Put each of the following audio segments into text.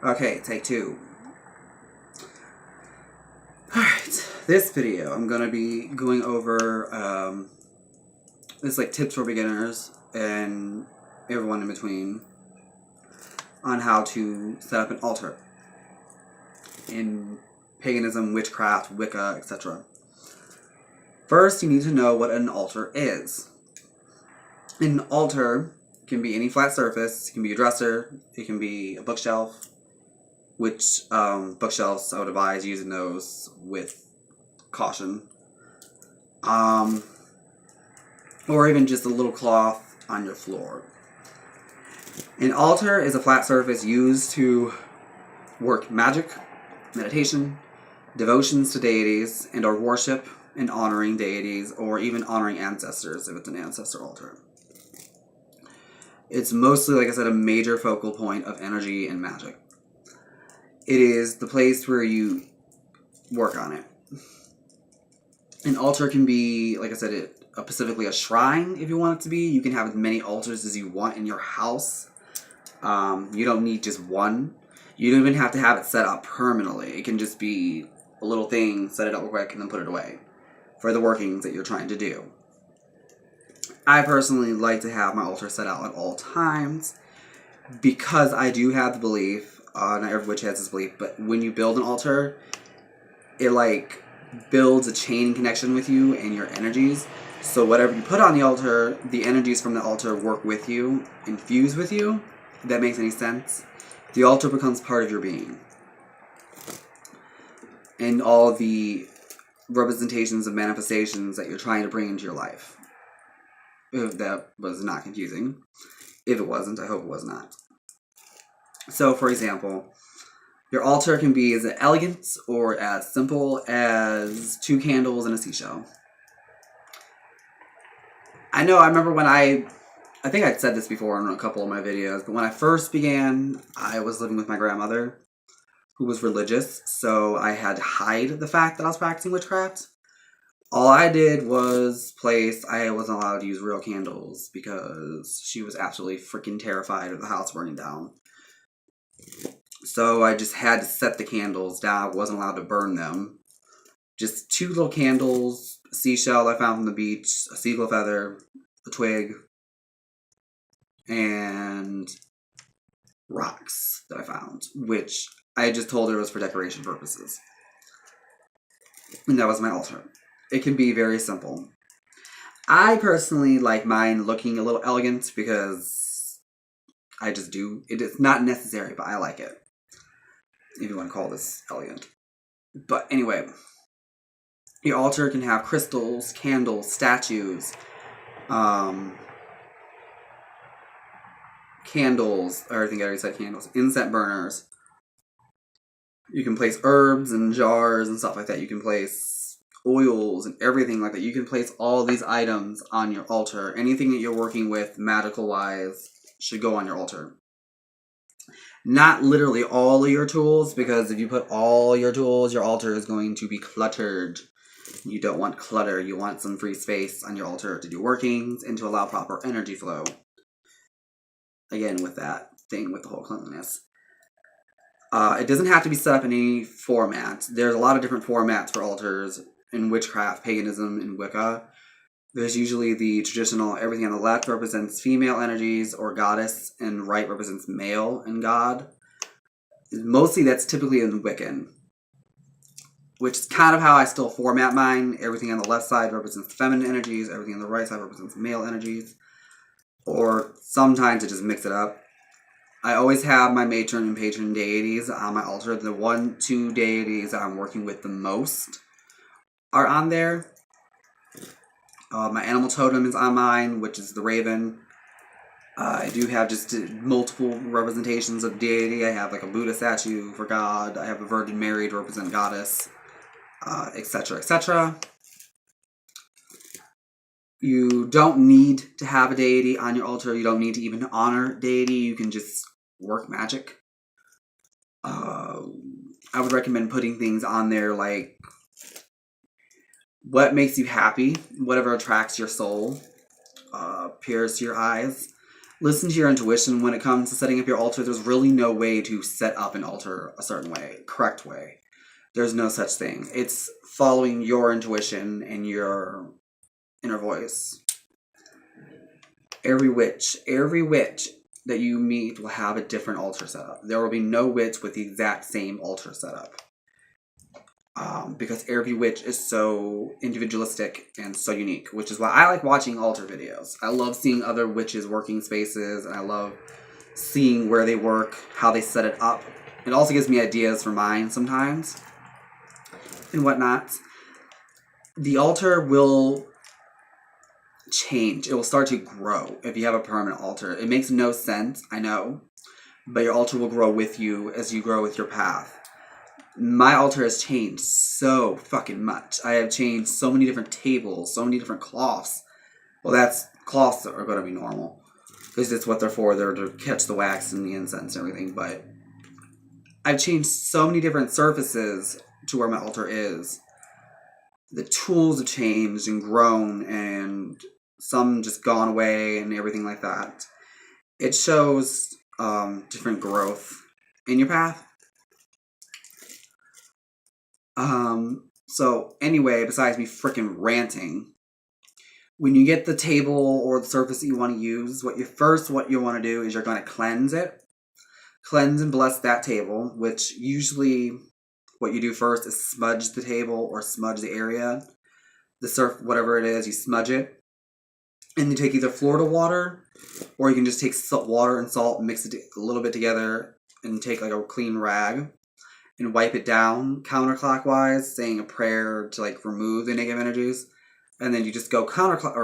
Okay, take two. Alright, this video I'm going to be going over this like tips for beginners and everyone in between on how to set up an altar in paganism, witchcraft, Wicca, etc. First, you need to know what an altar is. An altar can be any flat surface. It can be a dresser. It can be a bookshelf. Which bookshelves I would advise using those with caution. Or even just a little cloth on your floor. An altar is a flat surface used to work magic, meditation, devotions to deities, and or worship and honoring deities, or even honoring ancestors if it's an ancestor altar. It's mostly, like I said, a major focal point of energy and magic. It is the place where you work on it. An altar can be, like I said, specifically a shrine if you want it to be. You can have as many altars as you want in your house. You don't need just one. You don't even have to have it set up permanently. It can just be a little thing, set it up real quick, and then put it away for the workings that you're trying to do. I personally like to have my altar set out at all times because I do have the belief, not every witch has this belief, but when you build an altar, it like builds a chain connection with you and your energies. So whatever you put on the altar, the energies from the altar work with you, infuse with you. If that makes any sense. The altar becomes part of your being. And all the representations of manifestations that you're trying to bring into your life. If that was not confusing. If it wasn't, I hope it was not. So, for example, your altar can be as elegant or as simple as 2 candles and a seashell. I remember when I think I'd said this before in a couple of my videos, but when I first began, I was living with my grandmother, who was religious, so I had to hide the fact that I was practicing witchcraft. All I did was I wasn't allowed to use real candles because she was absolutely freaking terrified of the house burning down. So I just had to set the candles down. I wasn't allowed to burn them. Just 2 little candles, a seashell I found from the beach, a seagull feather, a twig, and rocks that I found, which I just told her was for decoration purposes. And that was my altar. It can be very simple. I personally like mine looking a little elegant because I just do. It is not necessary, but I like it. If you want to call this elegant. But anyway, your altar can have crystals, candles, statues, candles, or I think I already said candles, incense burners. You can place herbs and jars and stuff like that. You can place oils and everything like that. You can place all these items on your altar. Anything that you're working with, magical-wise, should go on your altar. Not literally all of your tools, because if you put all your tools, your altar is going to be cluttered. You don't want clutter. You want some free space on your altar to do workings and to allow proper energy flow. Again, with that thing with the whole cleanliness. It doesn't have to be set up in any format. There's a lot of different formats for altars in witchcraft, paganism, and Wicca. There's usually the traditional, everything on the left represents female energies or goddess, and right represents male and god. Mostly that's typically in Wiccan, which is kind of how I still format mine. Everything on the left side represents feminine energies, everything on the right side represents male energies. Or sometimes I just mix it up. I always have my matron and patron deities on my altar. The 1-2 deities I'm working with the most are on there. My animal totem is on mine, which is the raven. I do have just multiple representations of deity. I have like a Buddha statue for God. I have a Virgin Mary to represent goddess, etc., etc. You don't need to have a deity on your altar. You don't need to even honor deity. You can just work magic. I would recommend putting things on there like what makes you happy, whatever attracts your soul, appears to your eyes. Listen to your intuition when it comes to setting up your altar. There's really no way to set up an altar a certain way, correct way. There's no such thing. It's following your intuition and your inner voice. Every witch that you meet will have a different altar setup. There will be no witch with the exact same altar setup. Because every witch is so individualistic and so unique, which is why I like watching altar videos. I love seeing other witches' working spaces, and I love seeing where they work, how they set it up. It also gives me ideas for mine sometimes and whatnot. The altar will change. It will start to grow if you have a permanent altar. It makes no sense, I know, but your altar will grow with you as you grow with your path. My altar has changed so fucking much. I have changed so many different tables, so many different cloths. Well, cloths are going to be normal because it's what they're for. They're to catch the wax and the incense and everything. But I've changed so many different surfaces to where my altar is. The tools have changed and grown, and some just gone away and everything like that. It shows different growth in your path. So anyway, besides me freaking ranting, when you get the table or the surface that you want to use, what you want to do is you're going to cleanse it. Cleanse and bless that table, which usually what you do first is smudge the table or smudge the area. The surf, whatever it is, you smudge it. And you take either Florida water, or you can just take water and salt, mix it a little bit together, and take like a clean rag and wipe it down counterclockwise, saying a prayer to like remove the negative energies. And then you just go clockwise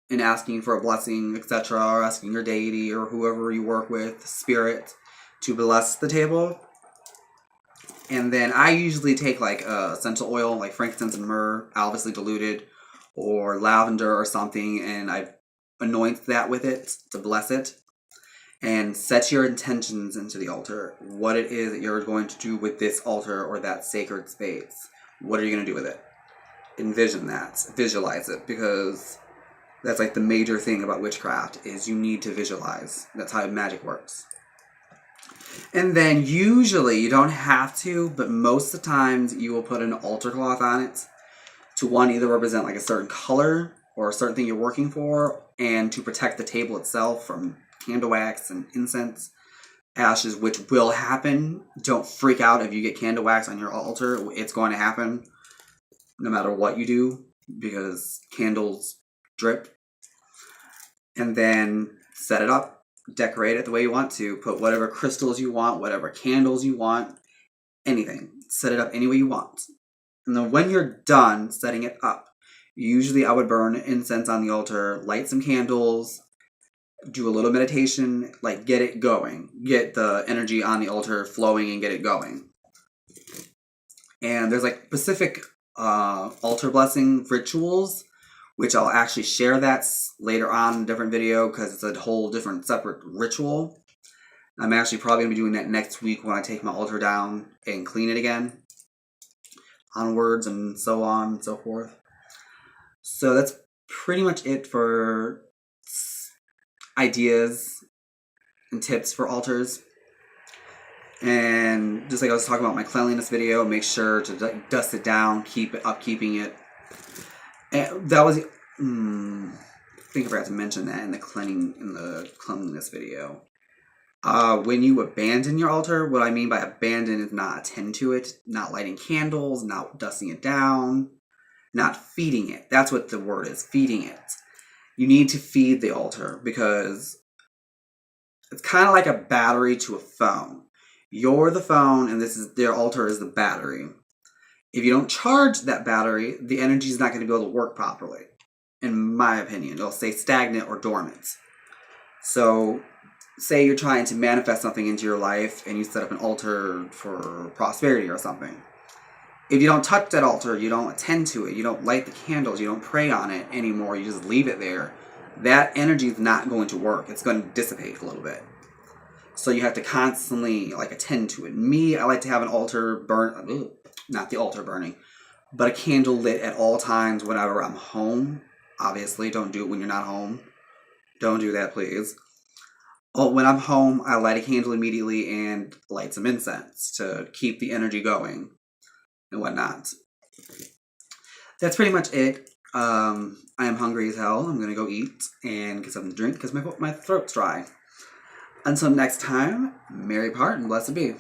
and asking for a blessing, etc., or asking your deity or whoever you work with, spirit, to bless the table. And then I usually take like essential oil, like frankincense and myrrh, obviously diluted, or lavender or something, and I anoint that with it to bless it. And set your intentions into the altar. What it is that you're going to do with this altar or that sacred space. What are you going to do with it? Envision that. Visualize it, because that's like the major thing about witchcraft is you need to visualize. That's how magic works. And then usually, you don't have to, but most of the times you will put an altar cloth on it to either represent like a certain color or a certain thing you're working for, and to protect the table itself from candle wax and incense ashes, which will happen. Don't freak out if you get candle wax on your altar. It's going to happen no matter what you do, because candles drip. And then set it up, decorate it the way you want to, put whatever crystals you want, whatever candles you want, anything. Set it up any way you want. And then when you're done setting it up, usually I would burn incense on the altar, light some candles, do a little meditation, like get it going. Get the energy on the altar flowing and get it going. And there's like specific altar blessing rituals, which I'll actually share that later on in a different video because it's a whole different separate ritual. I'm actually probably going to be doing that next week when I take my altar down and clean it again. Onwards and so on and so forth. So that's pretty much it for ideas and tips for altars. And just like I was talking about my cleanliness video, make sure to dust it down, keep it up, keeping it. And that was, I think I forgot to mention that in the cleanliness video. When you abandon your altar, what I mean by abandon is not attend to it, not lighting candles, not dusting it down, not feeding it. That's what the word is, feeding it. You need to feed the altar because it's kind of like a battery to a phone. You're the phone, and their altar is the battery. If you don't charge that battery, the energy is not going to be able to work properly. In my opinion, it'll stay stagnant or dormant. So, say you're trying to manifest something into your life, and you set up an altar for prosperity or something. If you don't touch that altar, you don't attend to it, you don't light the candles, you don't pray on it anymore, you just leave it there, that energy is not going to work. It's going to dissipate a little bit. So you have to constantly attend to it. Me, I like to have an altar burn, not the altar burning, but a candle lit at all times whenever I'm home. Obviously, don't do it when you're not home. Don't do that, please. Oh, when I'm home, I light a candle immediately and light some incense to keep the energy going and whatnot. That's pretty much it. I am hungry as hell. I'm gonna go eat and get something to drink because my throat's dry. Until next time, merry part and blessed be.